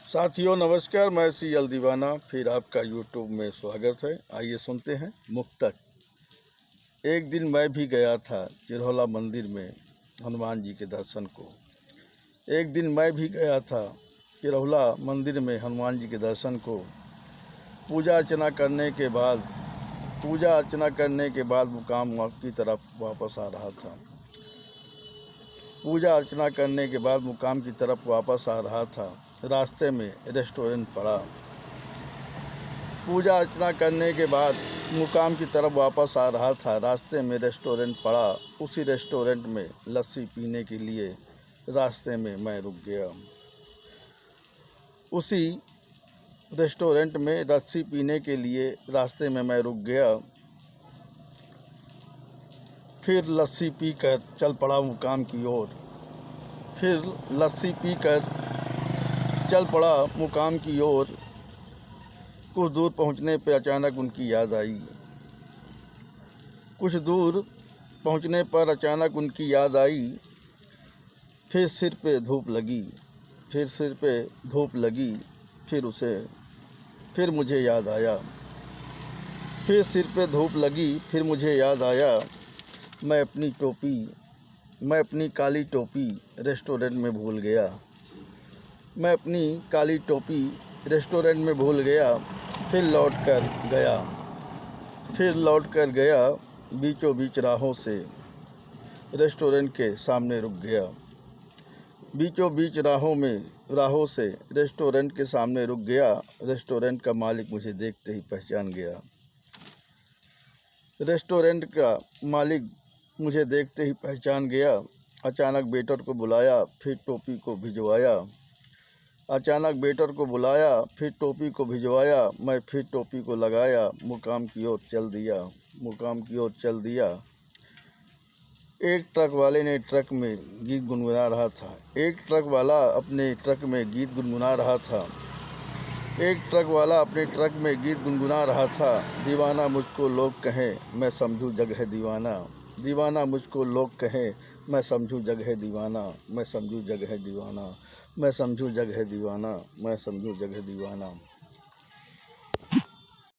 साथियों नमस्कार, मैं सीएल दीवाना फिर आपका यूट्यूब में स्वागत है। आइए सुनते हैं मुक्तक। एक दिन मैं भी गया था चिरहौला मंदिर में हनुमान जी के दर्शन को। एक दिन मैं भी गया था चिरहौला मंदिर में हनुमान जी के दर्शन को। पूजा अर्चना करने के बाद मुकाम की तरफ वापस आ रहा था। पूजा अर्चना करने के बाद मुकाम की तरफ वापस आ रहा था। रास्ते में रेस्टोरेंट पड़ा। पूजा अर्चना करने के बाद मुकाम की तरफ वापस आ रहा था। रास्ते में रेस्टोरेंट पड़ा। उसी रेस्टोरेंट में लस्सी पीने के लिए रास्ते में मैं रुक गया। उसी रेस्टोरेंट में लस्सी पीने के लिए रास्ते में मैं रुक गया। फिर लस्सी पीकर चल पड़ा मुकाम की ओर। फिर लस्सी पीकर चल पड़ा मुकाम की ओर। कुछ दूर पहुंचने पर अचानक उनकी याद आई। कुछ दूर पहुंचने पर अचानक उनकी याद आई। फिर सिर पे धूप लगी। फिर मुझे याद आया। फिर सिर पे धूप लगी। फिर मुझे याद आया। मैं अपनी काली टोपी रेस्टोरेंट में भूल गया। मैं अपनी काली टोपी रेस्टोरेंट में भूल गया। फिर लौट कर गया बीचों बीच राहों से रेस्टोरेंट के सामने रुक गया। बीचों बीच राहों से रेस्टोरेंट के सामने रुक गया। रेस्टोरेंट का मालिक मुझे देखते ही पहचान गया। रेस्टोरेंट का मालिक मुझे देखते ही पहचान गया। अचानक वेटर को बुलाया, फिर टोपी को भिजवाया। मैं फिर टोपी को लगाया, मुकाम की ओर चल दिया। एक ट्रक वाले ने ट्रक में गीत गुनगुना रहा था। एक ट्रक वाला अपने ट्रक में गीत गुनगुना रहा था। दीवाना मुझको लोग कहें, मैं समझूं जग है दीवाना। दीवाना मुझको लोग कहें, मैं समझूं जग है दीवाना।